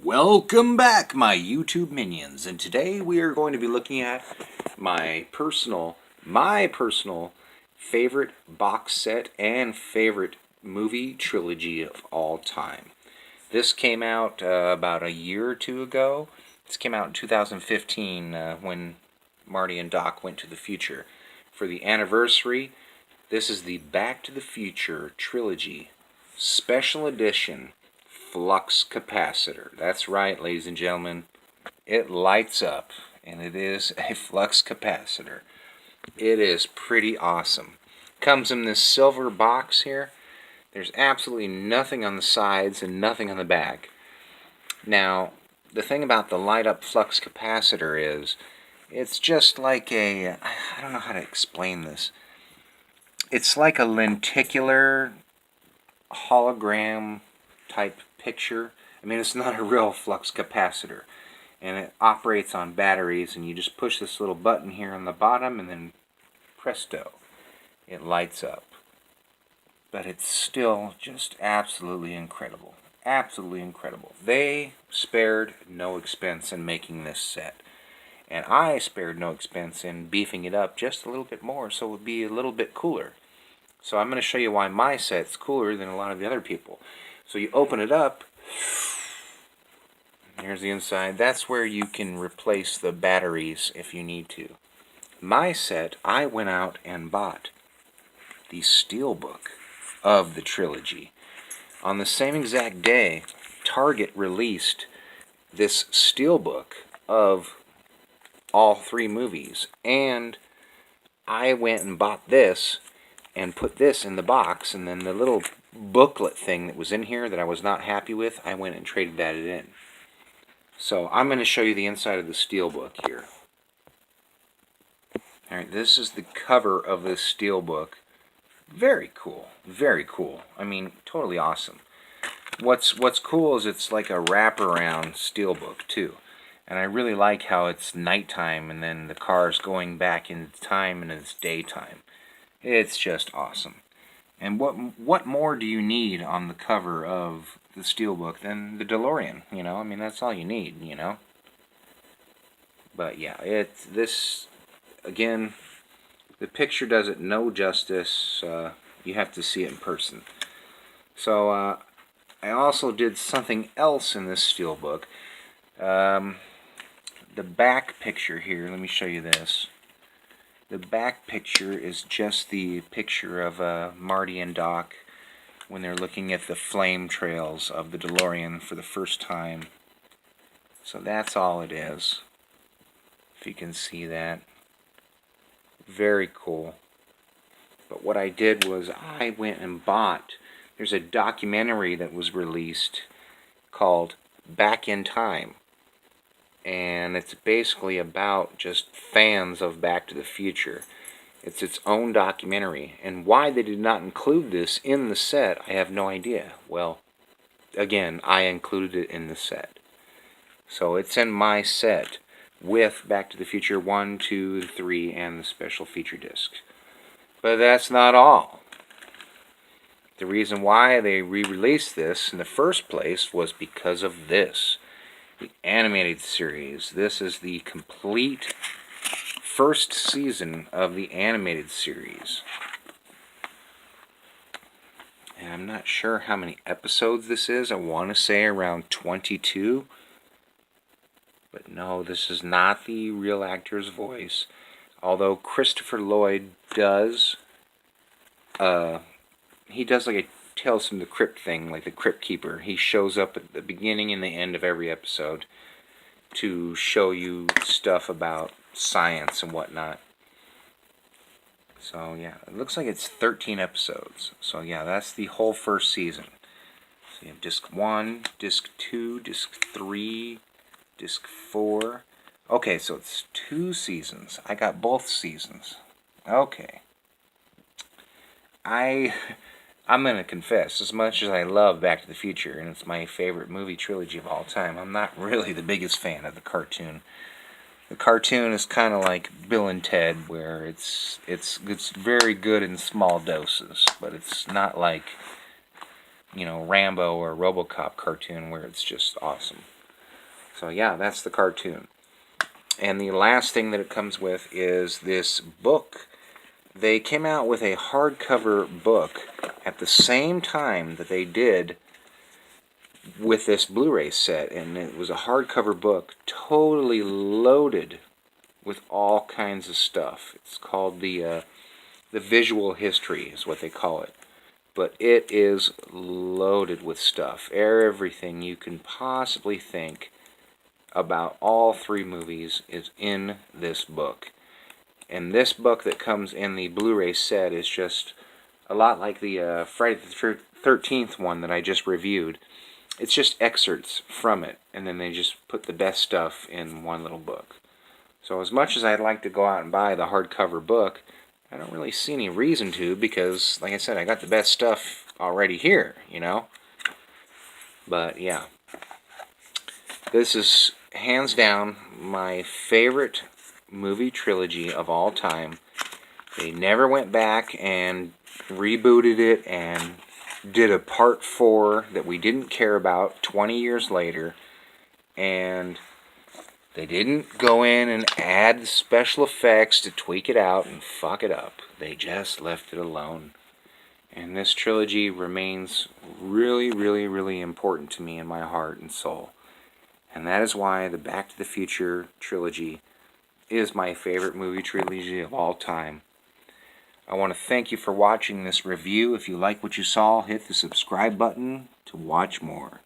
Welcome back, my YouTube minions, and today we are going to be looking at my personal favorite box set and favorite movie trilogy of all time. This came out about a year or two ago. This came out in 2015 when Marty and Doc went to the future. For the anniversary, this is the Back to the Future trilogy, special edition. Flux capacitor. That's right, ladies and gentlemen. It lights up, and it is a flux capacitor. It is pretty awesome. Comes in this silver box here. There's absolutely nothing on the sides and nothing on the back. Now, the thing about the light up flux capacitor is, it's just like I don't know how to explain this. It's like a lenticular hologram type picture. I mean, it's not a real flux capacitor, and it operates on batteries, and you just push this little button here on the bottom, and then presto, it lights up. But it's still just absolutely incredible. Absolutely incredible. They spared no expense in making this set, and I spared no expense in beefing it up just a little bit more so it would be a little bit cooler. So I'm going to show you why my set's cooler than a lot of the other people. So you open it up, here's the inside. That's where you can replace the batteries if you need to. My set, I went out and bought the steelbook of the trilogy. On the same exact day, Target released this steelbook of all three movies, and I went and bought this and put this in the box, and then the little booklet thing that was in here that I was not happy with, I went and traded that in. So I'm going to show you the inside of the steelbook here. Alright, this is the cover of this steelbook. Very cool. Very cool. I mean, totally awesome. What's cool is it's like a wraparound steelbook too. And I really like how it's nighttime and then the car's going back in time and it's daytime. It's just awesome. And what more do you need on the cover of the steelbook than the DeLorean? You know, I mean, that's all you need, you know. But yeah, this again, the picture does it no justice. You have to see it in person. So I also did something else in this steelbook. The back picture here, let me show you this. The back picture is just the picture of Marty and Doc when they're looking at the flame trails of the DeLorean for the first time. So that's all it is. If you can see that. Very cool. But what I did was I went and bought, there's a documentary that was released called Back in Time. And it's basically about just fans of Back to the Future. It's its own documentary, and why they did not include this in the set, I have no idea. Well, again, I included it in the set. So it's in my set with Back to the Future 1, 2, 3, and the special feature disc. But that's not all. The reason why they re-released this in the first place was because of this. The animated series. This is the complete first season of the animated series. And I'm not sure how many episodes this is. I want to say around 22. But no, this is not the real actor's voice. Although Christopher Lloyd does, he does like a Tales from the Crypt thing, like the Crypt Keeper. He shows up at the beginning and the end of every episode to show you stuff about science and whatnot. So yeah, it looks like it's 13 episodes. So yeah, that's the whole first season. So you have disc 1, disc 2, disc 3, disc 4. Okay, so it's 2 seasons. I got both seasons. Okay. I'm going to confess, as much as I love Back to the Future, and it's my favorite movie trilogy of all time, I'm not really the biggest fan of the cartoon. The cartoon is kind of like Bill and Ted, where it's very good in small doses, but it's not like, you know, Rambo or RoboCop cartoon where it's just awesome. So yeah, that's the cartoon. And the last thing that it comes with is this book. They came out with a hardcover book at the same time that they did with this Blu-ray set, and it was a hardcover book totally loaded with all kinds of stuff. It's called the visual history is what they call it. But it is loaded with stuff. Everything you can possibly think about all three movies is in this book. And this book that comes in the Blu-ray set is just a lot like the Friday the 13th one that I just reviewed. It's just excerpts from it, and then they just put the best stuff in one little book. So as much as I'd like to go out and buy the hardcover book, I don't really see any reason to, because, like I said, I got the best stuff already here, you know? But, yeah. This is, hands down, my favorite movie trilogy of all time. They never went back and rebooted it and did a part 4 that we didn't care about 20 years later. And they didn't go in and add special effects to tweak it out and fuck it up. They just left it alone. And this trilogy remains really, really, really important to me in my heart and soul. And that is why the Back to the Future trilogy is my favorite movie trilogy of all time. I want to thank you for watching this review. If you like what you saw, hit the subscribe button to watch more.